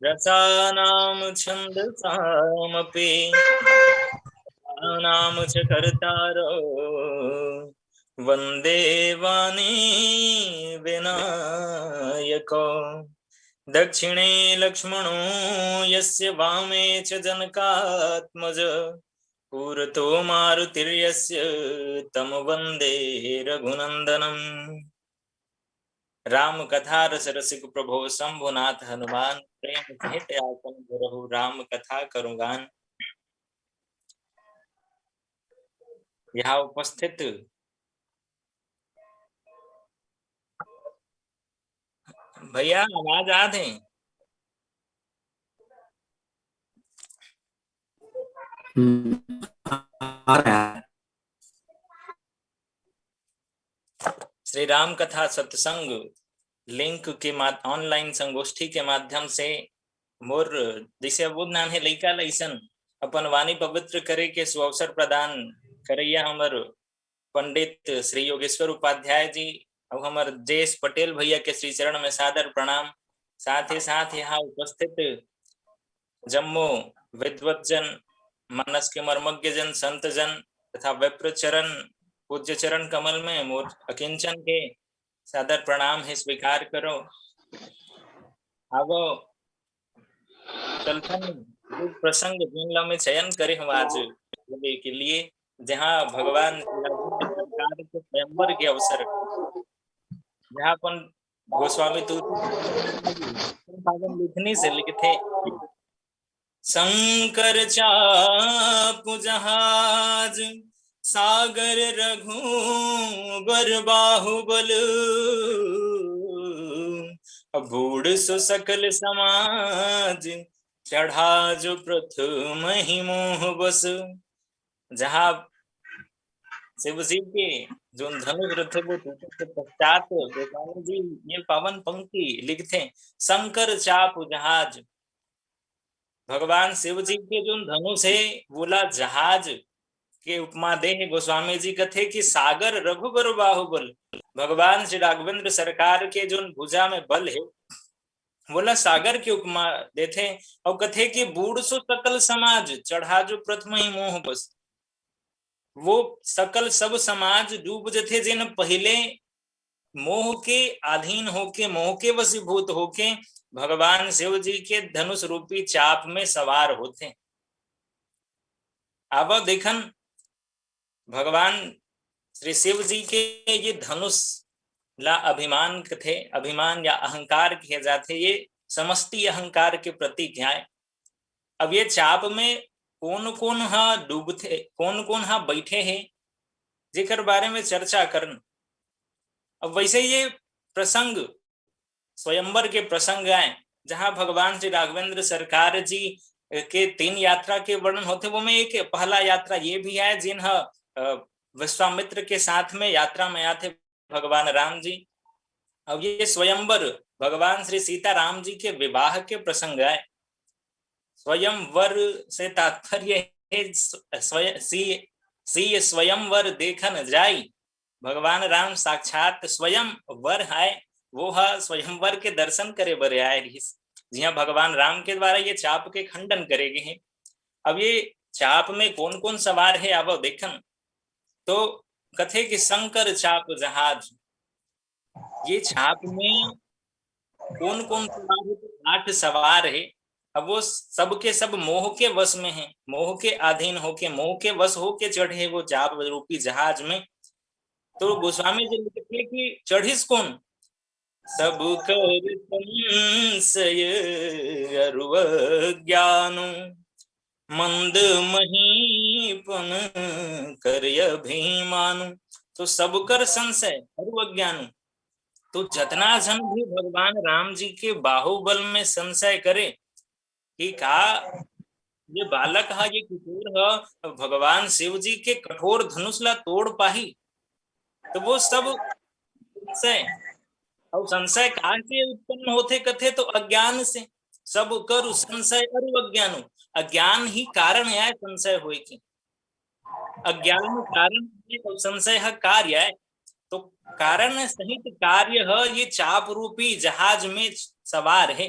रसानां छन्दसामपि नाम च कर्तारो वन्दे वाणी विनायको। दक्षिणे लक्ष्मणो यस्य वामे च जनकात्मज पुरतो मारुतिर्यस्य तं वन्दे रघुनन्दनम्। राम कथा रस रसिक प्रभो शंभुनाथ हनुमान प्रेम सहित आसन गुरहु राम कथा करुगान। यहाँ उपस्थित भैया आवाज आ रहे? श्री राम कथा सत्संग लिंक के ऑनलाइन संगोष्ठी के माध्यम से मोर दिशा बुद्धनान है लइका लइसन अपन वाणी पवित्र करे के सुअवसर प्रदान करैया हमर पंडित श्री योगेश्वर उपाध्याय जी और हमार जयेश पटेल भैया के श्री चरण में सादर प्रणाम। साथ ही साथ यहाँ उपस्थित जम्मो विद्वत जन, मानस के मर्मज्ञ जन, संत जन तथा विप्र चरण पूज्य चरण कमल में मोर अकिंचन के सादर प्रणाम है स्वीकार करो। आगो चलतन प्रसंग जिनला में चयन करे हम आज के लिए, जहाँ भगवान सरकार के स्वयंवर के अवसर, जहाँ अपन गोस्वामी तुलसी लिखनी से लिखे शंकर चापु जहाज सागर रघुबर बाहुबल बूढ़ सो सकल समाज चढ़ा जो प्रथम ही मोह बस। जहाँ शिव जी के जो धनुष रथ वो टूटे के पश्चात गोस्वामी जी ये पावन पंक्ति लिखते हैं, शंकर चाप जहाज। भगवान शिव जी के जो धनुष है बोला जहाज के उपमा दे है गोस्वामी जी कथे कि सागर रघुबर बाहुबल। भगवान श्री राघवेंद्र सरकार के जो भुजा में बल है बोला सागर की उपमा देते और कथे कि बूढ़ सो सकल समाज चढ़ा जो प्रथम ही मोह बस। वो सकल सब समाज डूब जथे जिन पहले मोह के अधीन होके, मोह के वशीभूत होके भगवान शिव जी के धनुष रूपी चाप में सवार होते। अब देखन भगवान श्री शिव जी के ये धनुष ला अभिमान थे, अभिमान या अहंकार कहे जाते, ये समष्टि अहंकार के प्रतीक है। अब ये चाप में कौन कौन हा डूबते, कौन कौन हा बैठे हैं जेकर बारे में चर्चा करन। अब वैसे ये प्रसंग स्वयंवर के प्रसंग आए जहां भगवान श्री राघवेंद्र सरकार जी के 3 यात्रा के वर्णन होते। वो में एक पहला यात्रा ये भी है जिन विश्वामित्र के साथ में यात्रा में आते भगवान राम जी। अब ये स्वयंवर भगवान श्री सीता राम जी के विवाह के प्रसंग है। स्वयंवर से तात्पर्य है सी स्वयंवर देखन जाई। भगवान राम साक्षात स्वयं वर है, वो है स्वयंवर के दर्शन करे बरे आए। जी भगवान राम के द्वारा ये चाप के खंडन करेगे हैं। अब ये चाप में कौन कौन सवार है अब देखन। तो कथे कि शंकर चाप जहाज, ये चाप में कौन कौन सवार है? तो 8 सवार है। अब वो सबके सब मोह के वश में है, मोह के अधीन होके, मोह के वश होके चढ़े वो चाप रूपी जहाज में। तो गोस्वामी जी लिखते कि चढ़िस कौन? सब कर संशय अरुव ज्ञान, मंद महीपन कर अभिमानु। तो सब कर संशय अरुव ज्ञान, तो जतना जन भी भगवान राम जी के बाहुबल में संशय करे कि का ये बालक है, ये किशोर है, भगवान शिव जी के कठोर धनुष ला तोड़ पाही, तो वो सब संशय, और संशय कहाँ से उत्पन्न होते कथे? तो अज्ञान से। सब कर संशय और अज्ञान, अज्ञान ही कारण है संशय होए की, अज्ञान कारण और संशय है कार्य है। तो कारण सहित कार्य है, ये चाप रूपी जहाज में सवार है।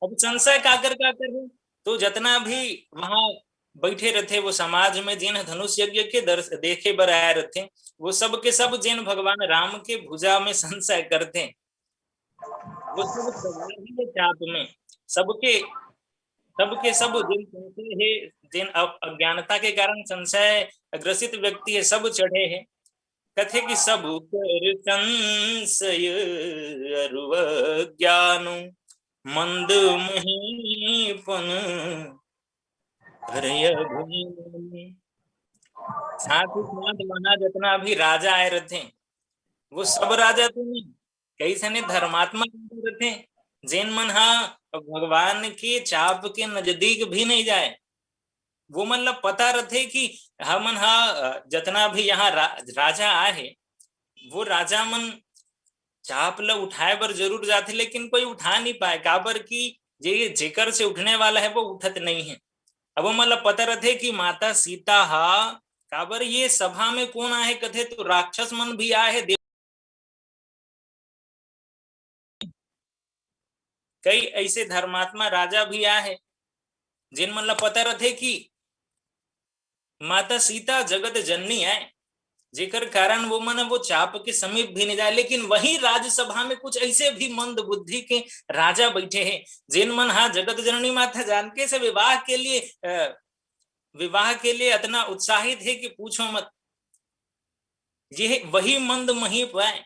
अब संशय काकर काकर है? तो जितना भी वहां बैठे रहते वो समाज में जिन धनुष यज्ञ के देखे बर आए रहते, वो सब के सब जिन भगवान राम के भुजा में संशय करते, वो सब सवार ही है चाप में। सबके सबके सब जिन संशय है, जिन अज्ञानता के कारण संशय ग्रसित व्यक्ति है, सब चढ़े हैं। कथे कि सब कर संशय अरुव ज्ञानु, मंद महीपन करय अभिमानु। साथ ही साथ वहां जितना भी राजा आए रहते, वो सब राजा तो नहीं, कई सारे धर्मात्मा रहते, जिन मन हा भगवान के चाप के नजदीक भी नहीं जाए। वो मतलब पता रहते कि हमन हा जितना भी यहाँ राजा आए, वो राजा मन चाप ल उठाए बर जरूर जाते, लेकिन कोई उठा नहीं पाए, काबर की जे जेकर से उठने वाला है वो उठत नहीं है। अब वो मतलब पता रहते कि माता सीता हा, काबर ये सभा में कौन आए कथे? तो राक्षस मन भी आए है, कई ऐसे धर्मात्मा राजा भी आए हैं, जिन मतलब पता रहते कि माता सीता जगत जननी है, जेकर कारण वो मन वो चाप के समीप भी नहीं जाए। लेकिन वही राज्यसभा में कुछ ऐसे भी मंद बुद्धि के राजा बैठे हैं, जिन मन हाँ जगत जननी माता जानके से विवाह के लिए इतना उत्साहित है कि पूछो मत। ये वही मंद महीप है,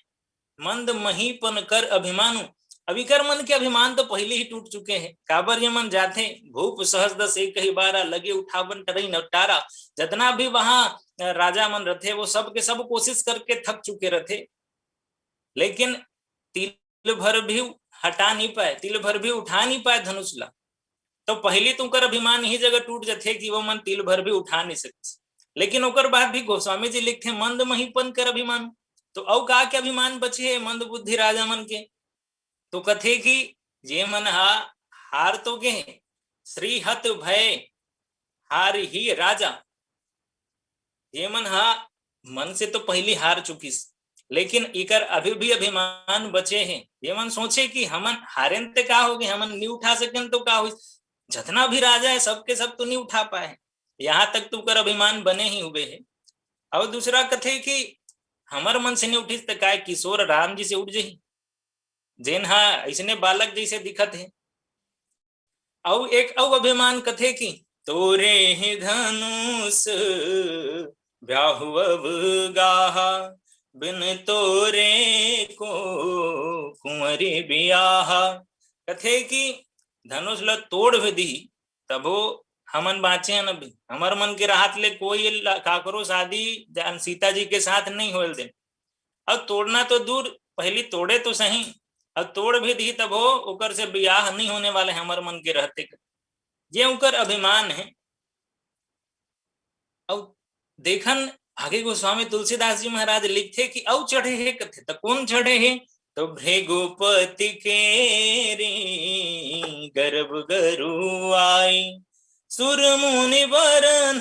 मंद महीपन कर अभिमानु। अभिकर मन के अभिमान तो पहले ही टूट चुके हैं। काबर ये मन जाते भूप सहज दस एक ही बारा, लगे उठावन टरई नटारा। जितना भी वहां राजा मन रहते वो सब के सब कोशिश करके थक चुके रहते, लेकिन तिल भर भी हटा नहीं पाए, तिल भर भी उठा नहीं पाए धनुष ला। तो पहले तो कर अभिमान ही जगह टूट जाते कि वो मन तिल भर भी उठा नहीं सकते। लेकिन ओकर बाद भी गोस्वामी जी लिखते मंद महीपन कर अभिमान। तो औ का के अभिमान बचे मंद बुद्धि राजा मन के? तो कथे कि जे मन हार तो गे, श्री हत भय हार ही राजा। ये मन मन से तो पहली हार चुकी, लेकिन इकर अभी भी अभिमान बचे हैं। ये मन सोचे कि हमन हारेन ते का हो गए, हमन नहीं उठा सकें तो का हो, जितना भी राजा है सबके सब तो नहीं उठा पाए, यहाँ तक तो कर अभिमान बने ही हुए है। और दूसरा कथे कि हमर मन से नहीं उठिस तो काय किशोर राम जी से उठ जाही, जेन ऐसने बालक जैसे दिखत है। और एक अभिमान कथे की तोरे ही धनुष ब्याहुअब गाहा, बिन तोरे को कुंवरी बियाहा। कथे की धनुष ल तोड़ भी दी तबो हमन बाँचे न भी, हमर मन के राहत ले कोई काकरो शादी सीता जी के साथ नहीं होल दे। अब तोड़ना तो दूर, पहली तोड़े तो सही, अब तोड़ भी दी तब हो उकर से ब्याह नहीं होने वाले हमर मन के रहते, ये उकर अभिमान है। अब देखन आगे गोस्वामी तुलसीदास जी महाराज लिखते कि औ चढ़े है कथे, तो कौन चढ़े है? तो भृगुपति केरी गर्भ गरु आई, सुर मुनि बरन,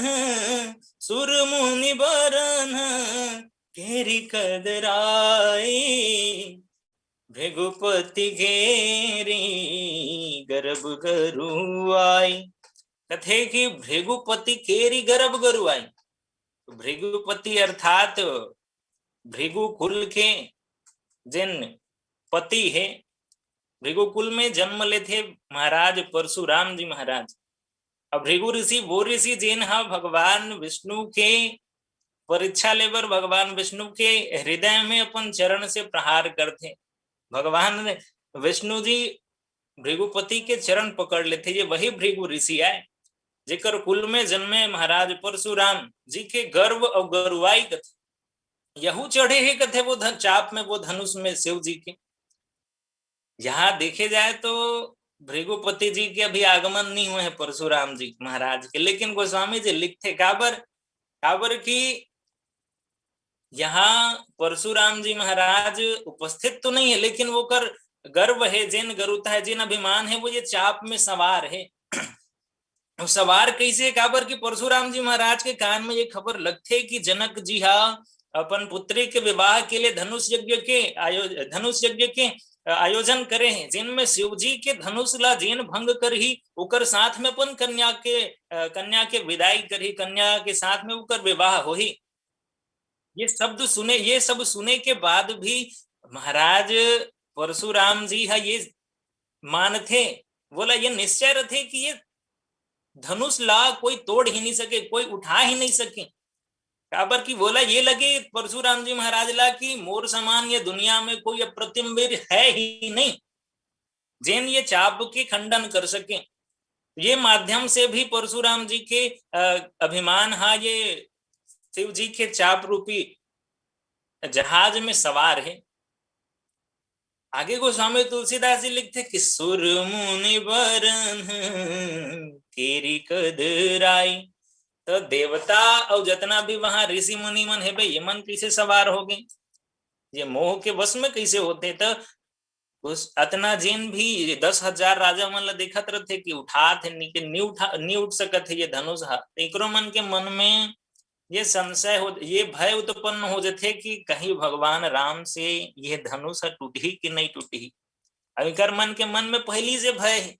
सुर मुनि बरन केरी कदराई, भृगुपति घेरी गर्भ गरु आई। कथे कि भृगुपति केरी गर्भ गरु आई। भृगुपति अर्थात भृगु कुल के जिन पति है, भृगुकुल में जन्म ले थे महाराज परशुराम जी महाराज। अब भृगु ऋषि वो ऋषि जिन हा भगवान विष्णु के परीक्षा लेकर भगवान विष्णु के हृदय में अपन चरण से प्रहार करते। भगवान विष्णु जी भृगुपति के चरण पकड़ लेते। ये वही भृगु ऋषि आए जेकर कुल में जन्मे महाराज परशुराम जी के गर्व और गरुआई कथे यहू चढ़े है कथे वो चाप में, वो धनुष में शिव जी के। यहाँ देखे जाए तो भृगुपति जी के अभी आगमन नहीं हुए हैं परशुराम जी महाराज के, लेकिन गोस्वामी जी लिखते काबर की यहाँ परशुराम जी महाराज उपस्थित तो नहीं है, लेकिन वो कर गर्व है, जिन गरुता है, जिन अभिमान है, वो ये चाप में सवार है। सवार कैसे? काबर की परशुराम जी महाराज के कान में ये खबर लगते कि जनक जी अपन पुत्री के विवाह के लिए धनुष यज्ञ के आयोजन करे हैं, जिनमें शिव जी के धनुष ला जिन भंग कर ही उकर साथ में अपन कन्या के विदाई करी, कन्या के साथ में उकर विवाह हो ही। ये सब सुने के बाद भी महाराज परशुराम जी ये मानते, बोला ये निश्चय रहे कि ये धनुष ला कोई तोड़ ही नहीं सके, कोई उठा ही नहीं सके। काबर की बोला ये लगे परशुराम जी महाराज ला कि मोर समान ये दुनिया में कोई अप्रतिम वीर है ही नहीं जिन ये चाप के खंडन कर सके। ये माध्यम से भी परशुराम जी के अभिमान ये शिव जी के चाप रूपी जहाज में सवार है। आगे गोस्वामी तुलसीदास जी लिखते कि सुर मुनि बरन केरी कदराई। तो देवता और जितना भी वहां ऋषि मुनि मन है भाई, ये मन कैसे सवार हो गए, ये मोह के वश में कैसे होते। तो उस अतना जिन भी 10,000 राजा मन ला देखत रहते कि उठा थे नहीं उठ सकत है ये धनुष। एकरो मन के मन में ये संशय हो, ये भय उत्पन्न हो जाते कि कहीं भगवान राम से ये धनुष टूटी कि नहीं टूटी। अविकर मन के मन में पहली से भय है।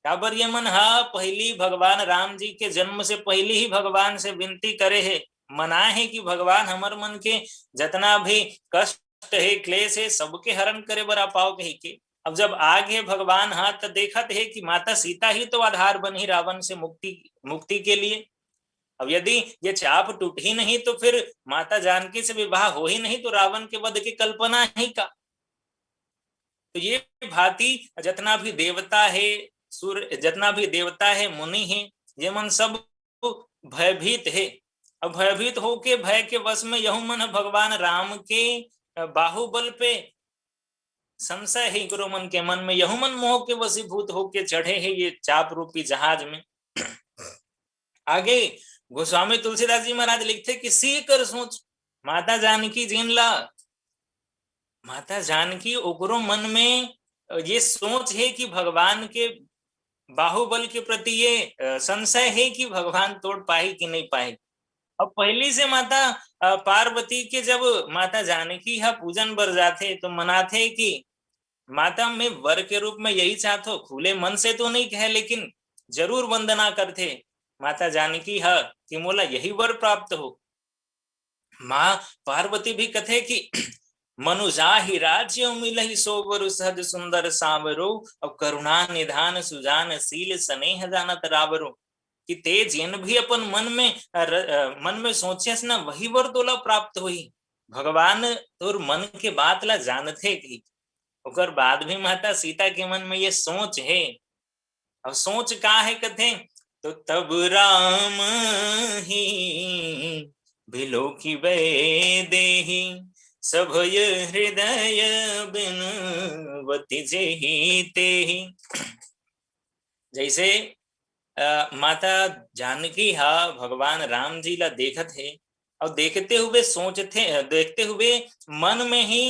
काबर ये मन पहली भगवान राम जी के जन्म से पहले ही भगवान से विनती करे है, मनाए है कि भगवान हमार मन के जितना भी कष्ट है, क्लेश है, सबके हरण करे बर पाओ कही के। अब जब आगे भगवान तो देखत है कि माता सीता ही तो आधार बनी रावण से मुक्ति के लिए। अब यदि ये चाप टूट ही नहीं तो फिर माता जानकी से विवाह हो ही नहीं, तो रावण के वध की कल्पना ही का। तो ये भांति जितना भी देवता है, सूर्य जितना भी देवता है, मुनि है, ये मन सब भयभीत है। अब भयभीत होके भय के वश में यहू मन भगवान राम के बाहुबल पे संशय है, करो मन के मन में यहू मन मोह के वशीभूत होके चढ़े है ये चाप रूपी जहाज में। आगे गोस्वामी तुलसीदास जी महाराज लिखते कि सी कर सोच माता जानकी जिनला, माता जानकी ओकरो मन में ये सोच है कि भगवान के बाहुबल के प्रति ये संशय है कि भगवान तोड़ पाए कि नहीं पाए। अब पहली से माता पार्वती के जब माता जानकी पूजन बर जाते तो मनाते कि माता में वर के रूप में यही चाहते, खुले मन से तो नहीं कहे लेकिन जरूर वंदना करते माता जानकी कि मोला यही वर प्राप्त हो। माँ पार्वती भी कथे कि मनुजा ही राज्य मिलहि सोवर सहज सुंदर सावरो, अब करुणा निधान सुजान शील स्नेह जानत रावरो। कि ते जिन भी अपन मन में सोचे ना वही वर तोला प्राप्त हुई। भगवान तोर मन के बात ला जानते कि ओकर बाद भी माता सीता के मन में ये सोच है। अब सोच का है कथे तो तब राम ही भिलो की देही सभय हृदय बिनवती जेहि तेहि। जैसे माता जानकी भगवान राम जी ला देखत है और देखते हुए मन में ही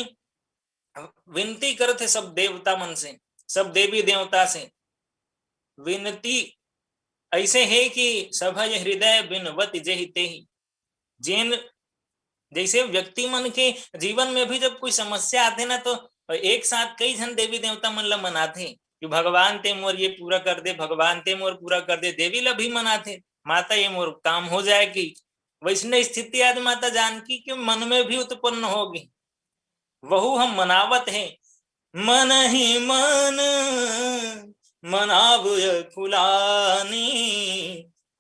विनती करते सब देवता मन से, सब देवी देवता से विनती ऐसे है कि सभय हृदय बिनवती जेहि तेहि। जिन जैसे व्यक्ति मन के जीवन में भी जब कोई समस्या आते ना तो एक साथ कई जन देवी देवता मन ला मनाते कि भगवान ते मोर ये पूरा कर दे, भगवान ते मोर पूरा कर दे। देवी ला भी मनाते माता ये मोर काम हो जाएगी। वैष्णव स्थिति आज माता जानकी के मन में भी उत्पन्न होगी। वहु हम मनावत है, मन ही मन मनाव कुलानी,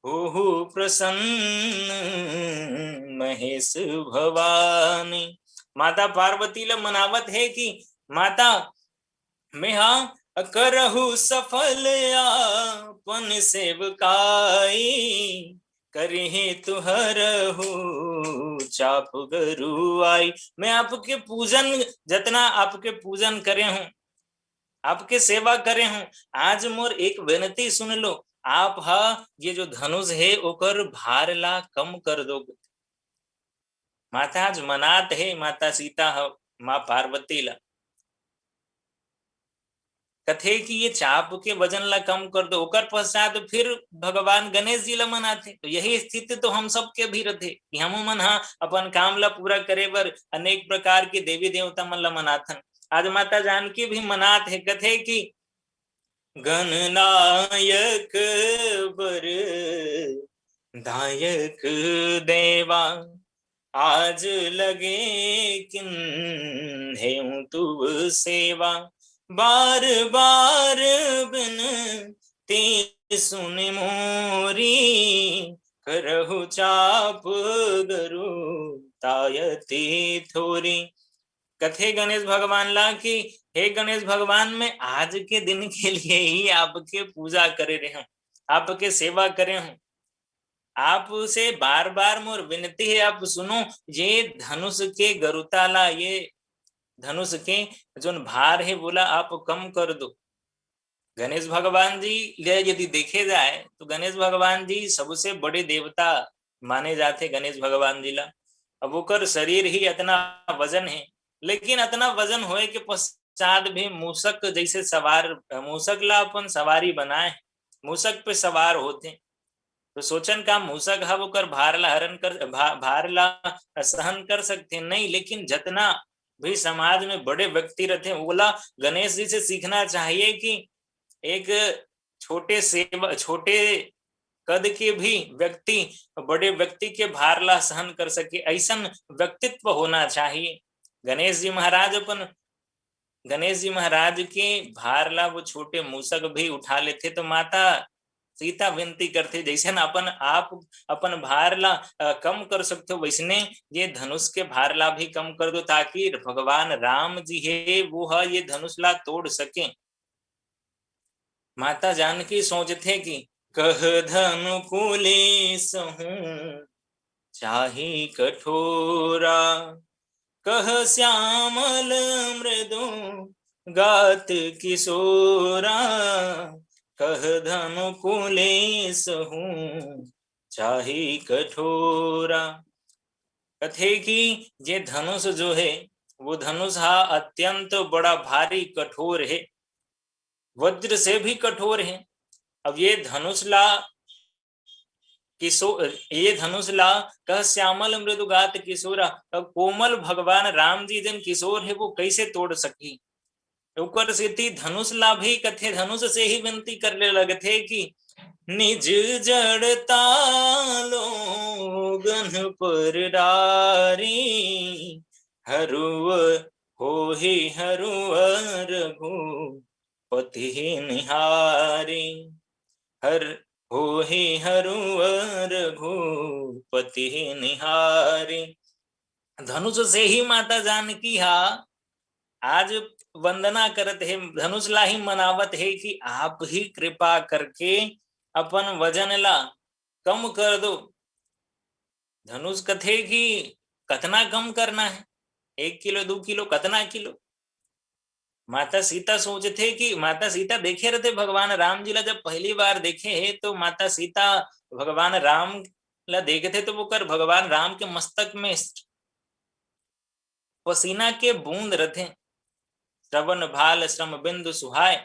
हो प्रसन्न महेश भवानी। माता पार्वती ल मनावत है कि माता मैं हाँ करहु सफल आपन सेवकाई, करिहे तुहरहु चाप गरु आई। मैं आपके पूजन जितना आपके पूजन करे हूं, आपके सेवा करे हूं। आज मोर एक विनती सुन लो, आप हा ये जो धनुष है ओकर भार ला कम कर दो। माता आज मनात है माता सीता हा माँ पार्वती ला, कथे कि ये चाप के वजन ला कम कर दो। ओकर पश्चात फिर भगवान गणेश जी ला मनाथे। तो यही स्थिति तो हम सबके भी रथे कि हम मन हा अपन काम ला पूरा करे बर अनेक प्रकार के देवी देवता मन ला मनाथन। आज माता जानकी भी मनात है, कथे कि गणनायक बर दायक देवा, आज लगे किन्हें तुव सेवा, बार बार बिनती सुन मोरी, करहु चाप गरु तायती थोरी। कथे गणेश भगवान ला कि हे गणेश भगवान, मैं आज के दिन के लिए ही आपके पूजा करे रहे हूं, आपके सेवा करे हूं। आपसे बार बार मोर विनती है, आप सुनो। ये धनुष के गरुताला, ये धनुष के जो भार है बोला आप कम कर दो। गणेश भगवान जी यदि देखे जाए तो गणेश भगवान जी सबसे बड़े देवता माने जाते। गणेश भगवान जी ला अब ओकर शरीर ही इतना वजन है, लेकिन इतना वजन होए के पश्चात भी मूषक जैसे सवार, मूषक ला अपन सवारी बनाए, मूषक पे सवार होते। तो सोचन का मूषक है वो कर भार ला हरण कर भार ला सहन कर सकते नहीं, लेकिन जितना भी समाज में बड़े व्यक्ति रहते बोला गणेश जी से सीखना चाहिए कि एक छोटे सेवा, छोटे कद के भी व्यक्ति बड़े व्यक्ति के भार ला सहन कर सके, ऐसा व्यक्तित्व होना चाहिए। गणेश जी महाराज अपन गणेश जी महाराज के भार ला वो छोटे मूषक भी उठा लेते। तो माता सीता विनती करते जैसे न अपन आप अपन भार ला कम कर सकते हो, वैसने ये धनुष के भार ला भी कम कर दो, ताकि भगवान राम जी है वो है ये धनुष ला तोड़ सके। माता जानकी सोचते कि कह धनु कुलेसहु चाहे कठोरा, कह श्यामल मृदु गात किशोरा, कह धनु कुलेसहु चाहे कठोरा। कथे कि ये धनुष जो है वो धनुष हा अत्यंत बड़ा भारी कठोर है, वज्र से भी कठोर है। अब ये धनुष ला किशोर, ये धनुष ला कह श्यामल मृदुगात किशोरा। अब कोमल भगवान राम जी जन किशोर है वो कैसे तोड़ सकी। ऊपर से थी धनुष ला भी कथे धनुष से ही विनती करने लगे थे कि निज जड़ता लोगन पर डारी, हरुव हो ही हरुव रघुपति निहारी, हर हो ही हरुव रघुपति निहारी। धनुष से ही माता जानकी हा आज वंदना करत है, धनुष ला ही मनावत है कि आप ही कृपा करके अपन वजन ला कम कर दो। धनुष कथे कि कतना कम करना है, 1 किलो 2 किलो कतना किलो। माता सीता सोचते कि माता सीता देखे रहते भगवान राम जी ला, जब पहली बार देखे है तो माता सीता भगवान राम ला देखे थे तो वो कर भगवान राम के मस्तक में पसीना के बूंद रथे, श्रवण भाल श्रम बिंदु सुहाय।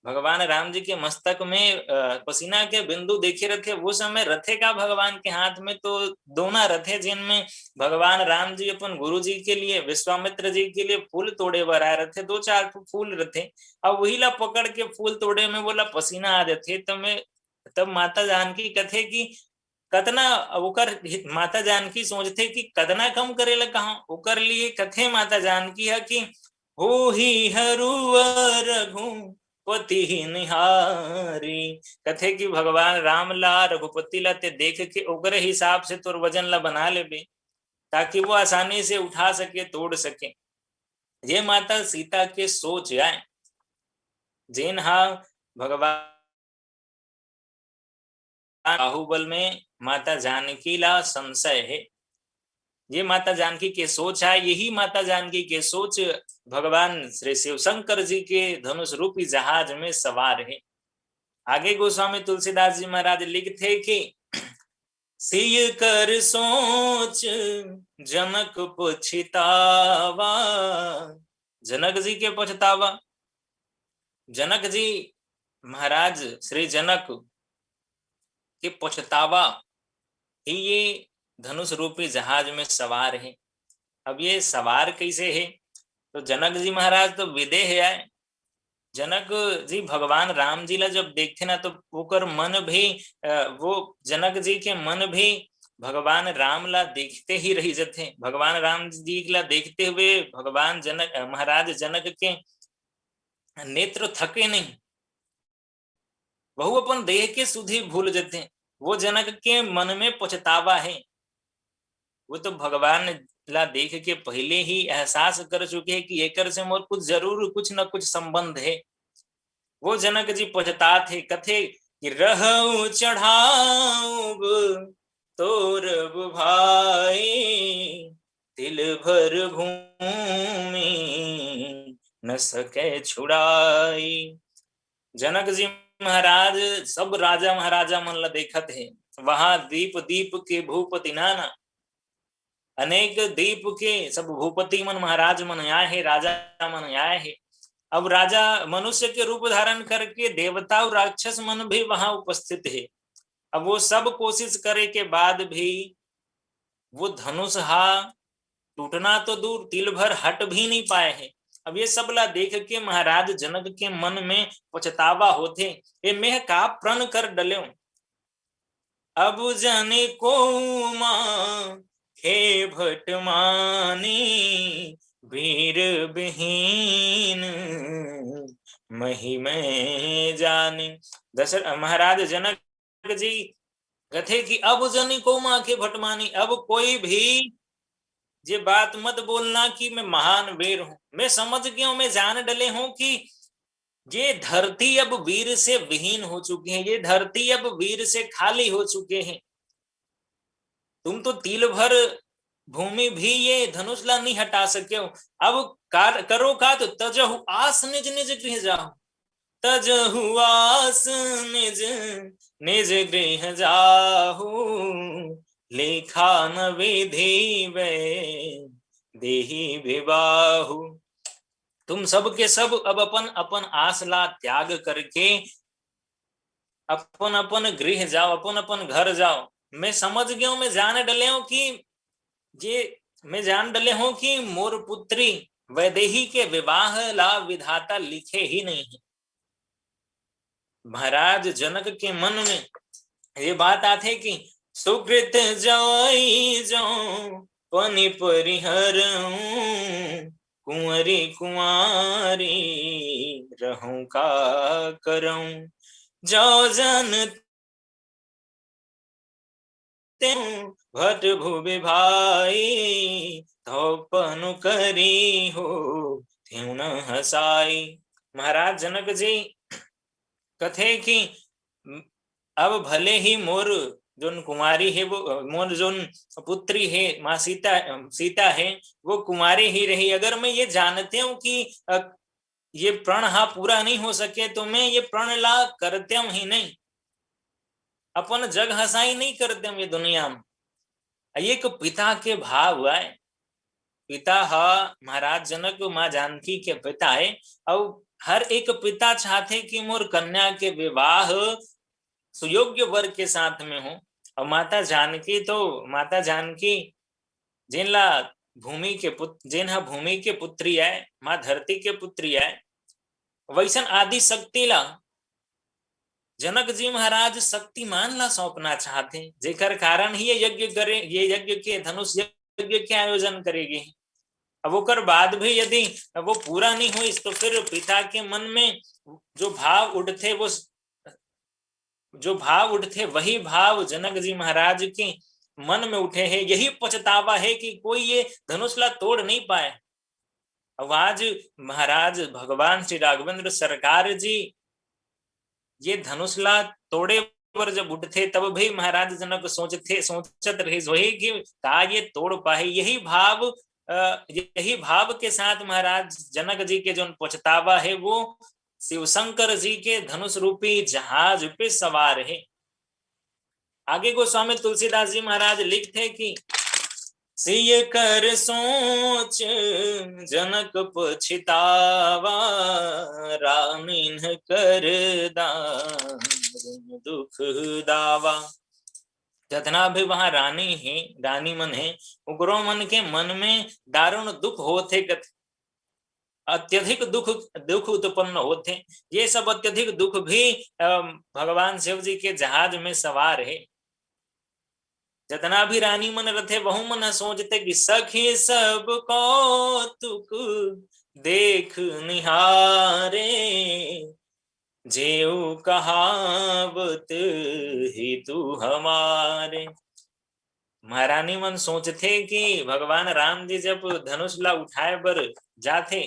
भगवान राम जी के मस्तक में पसीना के बिंदु देखे रथे। वो समय रथे का भगवान के हाथ में तो दोना रथे, जिनमें भगवान राम जी अपन गुरु जी के लिए विश्वामित्र जी के लिए फूल तोड़े बर आए रथे। 2-4 फूल रथे, अब वही ला पकड़ के फूल तोड़े में बोला पसीना आ जाते। तब माता जानकी कथे कि कतना ओकर माता जानकी सोचते कि कतना कम करेला कहा ओकर लिए कथे माता जानकी है कि हो ही हरुवर रघुपति निहारी। कथे कि भगवान राम ला रघुपति ला ते देख के ओकरे हिसाब से तोर वजन ला बना लेबे ताकि वो आसानी से उठा सके तोड़ सके। ये माता सीता के सोच आए जिन हा भगवान बाहुबल में माता जानकी ला संशय है। ये माता जानकी के सोच है, यही माता जानकी के सोच भगवान श्री शिव शंकर जी के धनुष रूपी जहाज में सवार है। आगे गोस्वामी तुलसीदास जी महाराज लिखते कि सिय कर सोच जनक पछतावा। जनक जी के पछतावा, जनक जी महाराज श्री जनक के पछतावा ही ये धनुष रूपी जहाज में सवार है। अब ये सवार कैसे है? तो जनक जी महाराज तो विदेह आए। जनक जी भगवान राम जी ला जब देखते ना तो ओकर मन भी वो जनक जी के मन भी भगवान राम ला देखते ही रही जाते। भगवान राम जी ला देखते हुए भगवान जनक महाराज जनक के नेत्र थके नहीं, वह अपन देह के सुधि भूल जाते। वो जनक के मन में पछतावा है, वो तो भगवान ला देख के पहले ही एहसास कर चुके हैं कि एकर से मोर कुछ जरूर कुछ न कुछ संबंध है। वो जनक जी पछतात थे, कथे कि रहु चढ़ाऊब तोरब भाई तिल भर भूमि न सके छुड़ाई। जनक जी महाराज सब राजा महाराजा मन ला देखत है, वहां दीप दीप के भूपति नाना, अनेक दीप के सब भूपति मन महाराज मन आए है, राजा मन आए है। अब राजा मनुष्य के रूप धारण करके देवता और राक्षस मन भी वहां उपस्थित है। अब वो सब कोशिश करे के बाद भी वो धनुष हा टूटना तो दूर तिल भर हट भी नहीं पाए हैं। अब ये सब ला देख के महाराज जनक के मन में पछतावा होते, ये मैं का प्रण कर डल्यो। अब जाने को मां हे भट मानी वीर विहीन महिमे जाने। दशरथ महाराज जनक जी कथे कि अब जनी को मां के भटमानी, अब कोई भी ये बात मत बोलना कि मैं महान वीर हूं। मैं समझ गया हूं, मैं जान डले हूं कि ये धरती अब वीर से विहीन हो चुकी है, ये धरती अब वीर से खाली हो चुके हैं। तुम तो तिल भर भूमि भी ये धनुष ला नहीं हटा सके हो। अब करो का तो तजहु आस निज निज गृह जाओ, तजहु आस निज निज गृह जाहु लेखा न विधि वे देही विवाहु। तुम सब के सब अब अपन अपन आस ला त्याग करके अपन अपन गृह जाओ, अपन अपन घर जाओ। मैं समझ गया हूं, मैं जान डले हूं कि ये मैं जान डले हूं कि मोर पुत्री वैदेही के विवाह ला विधाता लिखे ही नहीं है। महाराज जनक के मन में ये बात आते कि सुकृत जाई जाऊं पनि परिहर कुंवरी कुंवारी रहूं का करऊं जो जन भट भुवि भाई तो पनु करी हो त्यों न हसाई। महाराज जनक जी कथे कि अब भले ही मोर जोन कुमारी है, वो मोर जोन पुत्री है माँ सीता है वो कुमारी ही रही। अगर मैं ये जानते हूँ कि ये प्रण हा पूरा नहीं हो सके तो मैं ये प्रण ला करते हूँ ही नहीं, अपन जग हसाई नहीं करते हम ये दुनिया में। एक पिता के भाव हुआ है, पिता हा महाराज जनक माँ जानकी के पिता है। और हर एक पिता चाहते कि मोर कन्या के विवाह सुयोग्य वर्ग के साथ में हो। और माता जानकी जिनला भूमि के पुत्र जिन भूमि के पुत्री है, माँ धरती के पुत्री है, वैसन आदि शक्ति ला जनक जी महाराज शक्तिमान ला सौंपना चाहते, जेकर कारण ही ये यज्ञ करे, ये यज्ञ के धनुष यज्ञ के आयोजन करेगी। अब ओकर बाद भी यदि वो पूरा नहीं हुई तो फिर पिता के मन में जो भाव उठते, वो जो भाव उठते वही भाव जनक जी महाराज के मन में उठे हैं। यही पछतावा है कि कोई ये धनुषला तोड़ नहीं पाए। अब आज महाराज भगवान श्री राघवेंद्र सरकार जी ये धनुषला तोड़े पर जब उठते तब भी महाराज जनक सोचत रहे जोहे कि का ये तोड़ पाए। यही भाव के साथ महाराज जनक जी के जो पछतावा है वो शिव शंकर जी के धनुष रूपी जहाज पे सवार है। आगे गोस्वामी तुलसीदास जी महाराज लिखते कि सिय कर सोच जनक पछतावा, रामिन कर दारुण दुख दावा। जितना भी वहां रानी है, रानी मन है, उग्रो मन के मन में दारुण दुख होते, अत्यधिक दुख उत्पन्न होते। ये सब अत्यधिक दुख भी भगवान शिव जी के जहाज में सवार है। जितना भी रानी मन रथे बहु मन सोचते कि सखी सब कौतुक देख निहारे, जेऊ कहावत ही तू हमारे। महारानी मन सोचते कि भगवान राम जी जब धनुष ला उठाए बर जाते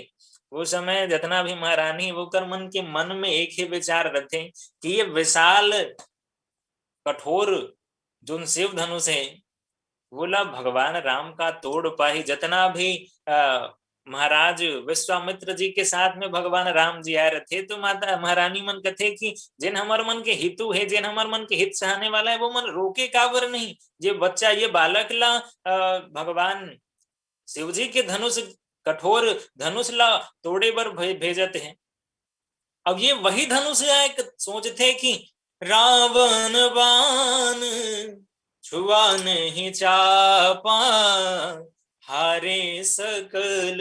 वो समय जितना भी महारानी वो कर मन में एक ही विचार रखे कि ये विशाल कठोर जो शिव धनुष है बोला भगवान राम का तोड़ पाही। जितना भी महाराज विश्वामित्र जी के साथ में भगवान राम जी आए थे तो माता महारानी मन कथे कि जिन हमार मन के हितु है, जिन हमार मन के हित चाहने वाला है वो मन रोके काबर नहीं। ये बच्चा, ये बालक ला भगवान शिव जी के धनुष, कठोर धनुष ला तोड़े बर भेजते हैं। अब ये वही धनुष है, सोचते कि रावण बाण छुआ नहीं चापा, हारे सकल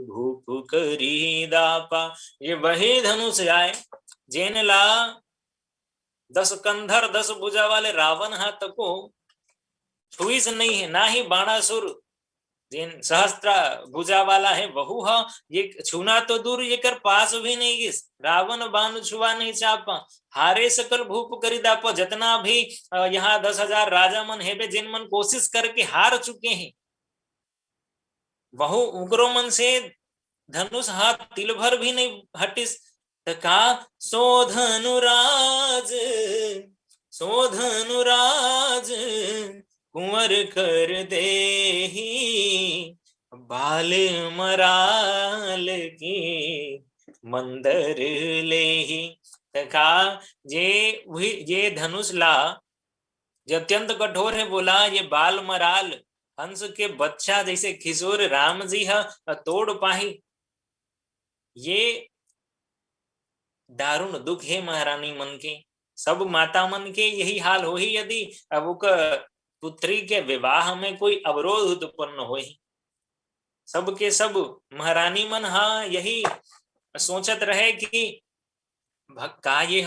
भूप करी दापा। ये वही धनुष आए जेन ला 10 कंधर 10 भुजा वाले रावण हाथ को छुई से नहीं है, ना ही बाणासुर जिन सहस्त्र भुजा वाला है वहु हा ये छूना तो दूर, ये कर पास भी नहीं गिस। रावण बाण छुआ नहीं चापा, हारे सकल भूप करी दापा। जितना भी यहाँ 10,000 राजा मन है जिन मन कोशिश करके हार चुके हैं, वहु उग्रो मन से धनुष हाथ तिल भर भी नहीं हटिस। का सोधनुराज कुंवर कर देही, बाल मराल की मंदर लेही। तथा ये धनुष ला जो अत्यंत कठोर है बोला ये बाल मराल हंस के बच्चा जैसे किशोर राम जी है तोड़ पाही। ये दारुण दुख है महारानी मन के, सब माता मन के यही हाल हो ही यदि अब पुत्री के विवाह में कोई अवरोध उत्पन्न हो। सबके सब महारानी मन हाँ यही सोचत रहे कि का ये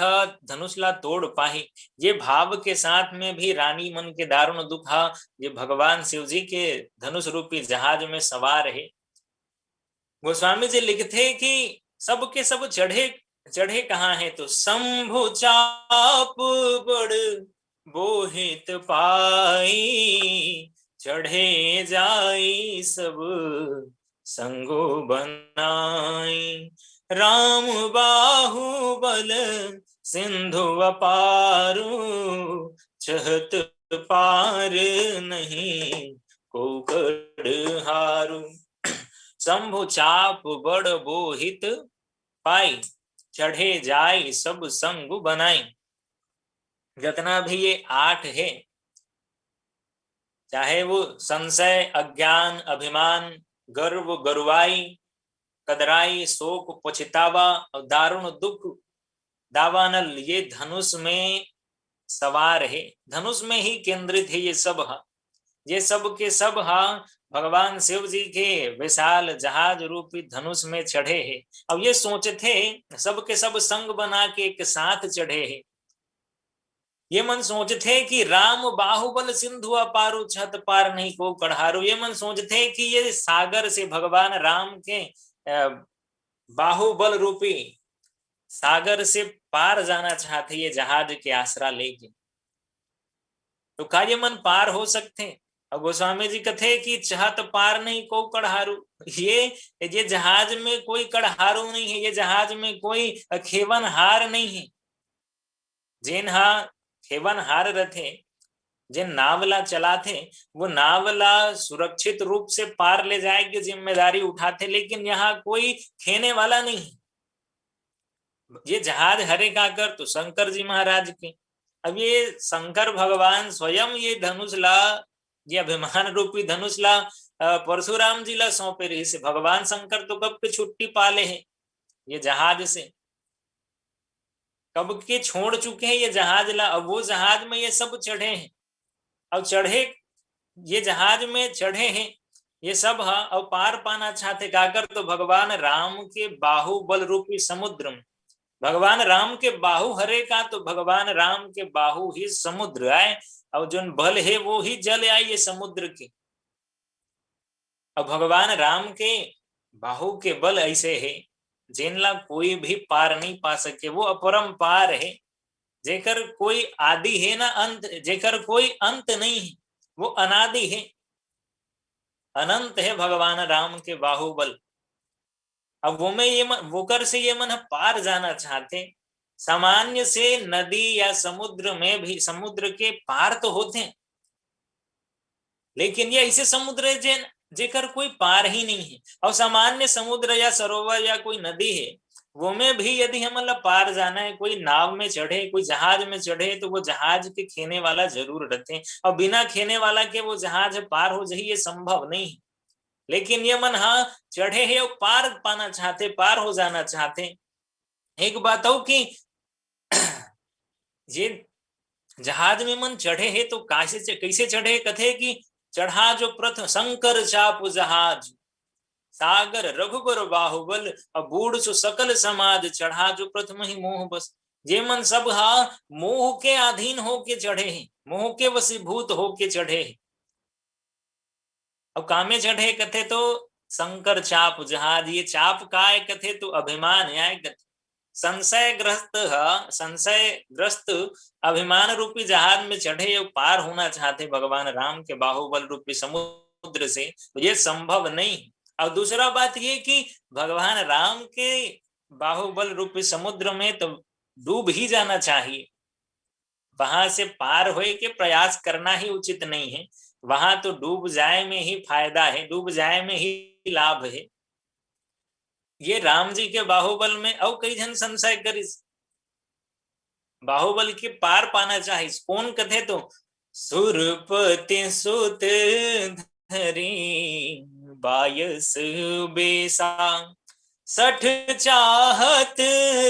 धनुष ला तोड़ पाही। ये भाव के साथ में भी रानी मन के दारुण दुख ये भगवान शिव जी के धनुष रूपी जहाज में सवार है। गोस्वामी जी लिखते कि सबके सब चढ़े कहाँ है तो शंभु चाप बड़ बोहित पाई, चढ़े जाई सब संगो बनाई। राम बाहुबल सिंधु अपारू, चहत पार नहीं को कड़ हारू। शंभु चाप बड़ बोहित पाई, चढ़े जाई सब संग बनाई। जितना भी ये 8 है, चाहे वो संशय, अज्ञान, अभिमान, गर्व, गरुवाई, कदराई, शोक, पछतावा और दारुण दुख, दावानल, ये धनुष में सवार है, धनुष में ही केंद्रित है। ये सब के सब भगवान शिव जी के विशाल जहाज रूपी धनुष में चढ़े हैं। अब ये सोचते सब के सब संग बना के एक साथ चढ़े हैं। ये मन सोचते कि राम बाहुबल सिंधु अपारु छत पार नहीं को कढ़ारू। ये मन सोचते कि ये सागर से भगवान राम के बाहुबल रूपी सागर से पार जाना चाहते ये जहाज के आसरा लेके। तो का ये मन पार हो सकते? अब गोस्वामी जी कथे कि चाहत पार नहीं को कढ़ारू। ये जहाज में कोई कढ़ारू नहीं है, ये जहाज में कोई खेवन हार नहीं है। जिन हा खेवन हार रथे, जिन नावला चलाते, वो नावला सुरक्षित रूप से पार ले जाएगी जिम्मेदारी उठाते, लेकिन यहाँ कोई खेने वाला नहीं है। ये जहाज हरे का कर तो शंकर जी महाराज के। अब ये शंकर भगवान स्वयं ये धनुष ला, ये अभिमान रूपी धनुष ला परशुराम जी ला सौंपे रही से। भगवान शंकर तो कब के छुट्टी पाले हैं ये जहाज से, कब के छोड़ चुके हैं ये जहाज ला। अब वो जहाज में ये सब चढ़े हैं। अब चढ़े ये जहाज में चढ़े हैं ये सब, हाँ, अब पार पाना चाहते काकर तो भगवान राम के बाहुबल रूपी समुद्र में। भगवान राम के बाहु हरे का तो भगवान राम के बाहु ही समुद्र आए, और जो बल है वो ही जल आए ये समुद्र के। अब भगवान राम के बाहु के बल ऐसे है जिनला कोई भी पार नहीं पा सके। वो अपरंपार है, जेकर कोई आदि है ना अंत, जेकर कोई अंत नहीं है, वो अनादि है, अनंत है भगवान राम के बाहुबल। अब वो में ये वो कर से ये मन पार जाना चाहते। सामान्य से नदी या समुद्र में भी समुद्र के पार तो होते हैं, लेकिन ये ऐसे समुद्र है जेकर कोई पार ही नहीं है। और सामान्य समुद्र या सरोवर या कोई नदी है, वो में भी यदि हम मतलब पार जाना है, कोई नाव में चढ़े, कोई जहाज में चढ़े, तो वो जहाज के खेने वाला जरूर रहते हैं। और बिना खेने वाला के वो जहाज पार हो जाए ये संभव नहीं है। लेकिन ये मन हाँ चढ़े है और पार पाना चाहते, पार हो जाना चाहते। एक बात हो कि ये जहाज में मन चढ़े है तो कैसे चढ़े? कथे कि चढ़ा जो प्रथम शंकर चाप जहाज, सागर रघुबर बाहुबल, बूढ़ सो सकल समाज, चढ़ा जो प्रथम ही मोह बस। ये मन सब हाँ मोह के अधीन होके चढ़े हैं, मोह के वशीभूत होके चढ़े हैं। अब कामे चढ़े कथे तो शंकर चाप जहाज। ये चाप का है कथे तो अभिमान है। संशय ग्रस्त अभिमान रूपी जहाज में चढ़े और पार होना चाहते भगवान राम के बाहुबल रूपी समुद्र से, तो ये संभव नहीं। और दूसरा बात ये कि भगवान राम के बाहुबल रूपी समुद्र में तो डूब ही जाना चाहिए, वहां से पार होए के प्रयास करना ही उचित नहीं है। वहां तो डूब जाए में ही फायदा है, डूब जाए में ही लाभ है। ये राम जी के बाहुबल में और कई जन संशय करिस, बाहुबल के पार पाना चाहिए। कौन कथे तो सुरपति सुत धरी बायस बेसा, सठ चाहत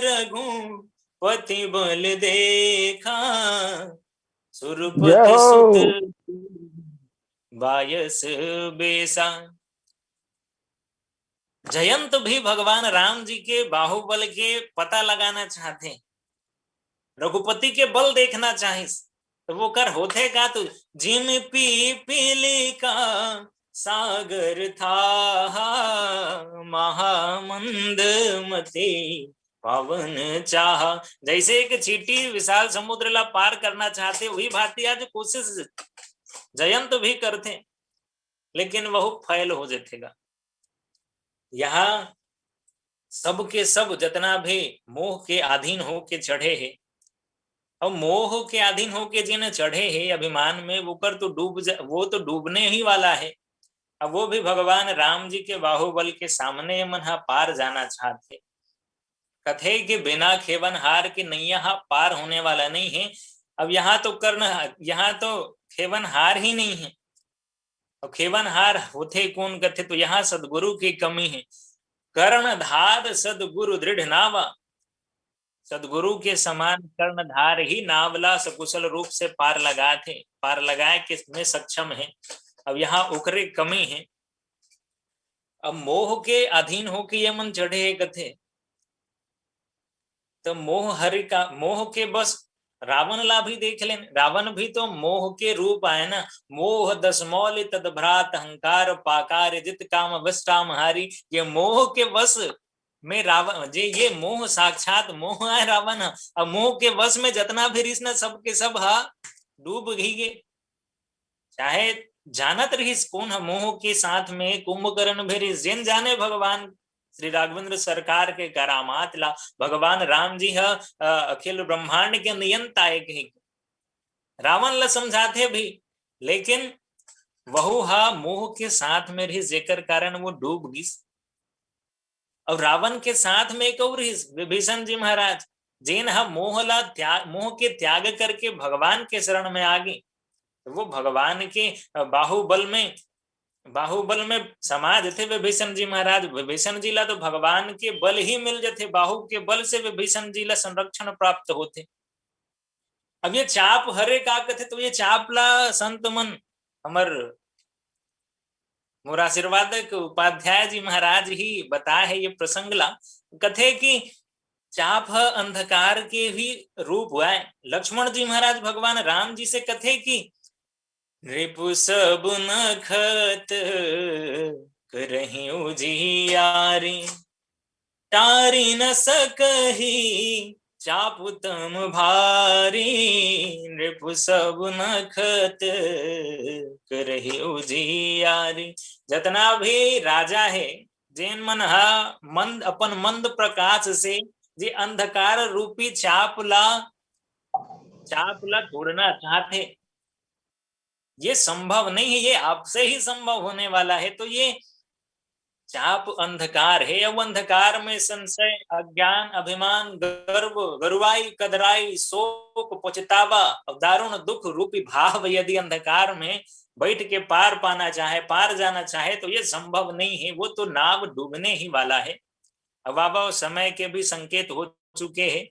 रघुपति बल देखा, सुरपति सुत बायस बेसा। जयंत भी भगवान राम जी के बाहुबल के पता लगाना चाहते हैं, रघुपति के बल देखना चाहिए। तो वो कर होते का तो जिम पी पीली का सागर था, महामंद मते पवन चाह। जैसे एक चींटी विशाल समुद्र ला पार करना चाहते, वही भांति आज कोशिश जयंत भी करते, लेकिन वह फैल हो जातेगा। यहाँ सबके सब जितना भी मोह के अधीन होके चढ़े हैं, और मोह के अधीन होके जिन्हें चढ़े हैं अभिमान में, वो कर तो वो तो डूबने ही वाला है। अब वो भी भगवान राम जी के बाहुबल के सामने मन पार जाना चाहते। कथे कि बिना खेवन हार के नैया पार होने वाला नहीं है। अब यहाँ तो खेवन हार ही नहीं है। और खेवन हार होते कौन कथे तो यहाँ सदगुरु की कमी है। कर्णधार सदगुरु दृढ़ नावा, सदगुरु के समान कर्णधार ही नावला सकुशल रूप से पार लगाए के में सक्षम है। अब यहाँ उकरे कमी है। अब मोह के अधीन होके ये मन चढ़े कथे, तो मोह हरि का, मोह के बस रावण ला भी देख लें, रावण भी तो मोह के रूप आए ना। मोह दशमौल तद भ्रात अहंकार पाकार जित काम वस्टाम हारी। ये मोह के वश में रावण जे, ये मोह साक्षात मोह है रावण। अब मोह के वश में जितना भी रिश्ना सबके सब हा डूब ही गे। चाहे जानत रहीस कौन है मोह के साथ में कुंभकर्ण भी रिस, जिन जाने भगवान श्री राघवेंद्र सरकार के करामात ला। भगवान राम जी है अखिल ब्रह्मांड के नियंता एक ही, रावण ला समझाते भी, लेकिन वहु हा मोह के साथ में रही, जेकर कारण वो डूब गई। और रावण के साथ में एक और विभीषण जी महाराज, जिन हा मोह ला त्याग, मोह के त्याग करके भगवान के शरण में आ गई। वो भगवान के बाहुबल में समाज थे विभीषण जी महाराज। विभीषण जी ला तो भगवान के बल ही मिल जाते, बाहु के बल से विभीषण जी ला संरक्षण प्राप्त होते। अब ये चाप हरे का कथे, तो ये चाप ला संत मन अमर मोर आशीर्वादक उपाध्याय जी महाराज ही बताए है ये प्रसंग ला। कथे कि चाप अंधकार के भी रूप हुआ है। लक्ष्मण जी महाराज भगवान राम जी से कथे कि रिपु सब नखत करहि उजियारी, टारी न सकही चापु तम भारी। नृपु सब नखत करहि उजियारी। जितना भी राजा है, जैन मन हा मंद अपन मंद प्रकाश से जे अंधकार रूपी चाप ला तोड़ना चाहते, ये संभव नहीं है, ये आपसे ही संभव होने वाला है। तो ये चाप अंधकार है। अब अंधकार में संशय, अज्ञान, अभिमान, गर्व, गरुवाई, कदराई, शोक, पछतावा, दारुण दुख रूपी भाव यदि अंधकार में बैठ के पार पाना चाहे, पार जाना चाहे, तो ये संभव नहीं है। वो तो नाव डूबने ही वाला है। अब बाबा समय के भी संकेत हो चुके हैं।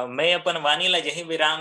मैं अपन वाणी ला यही विराम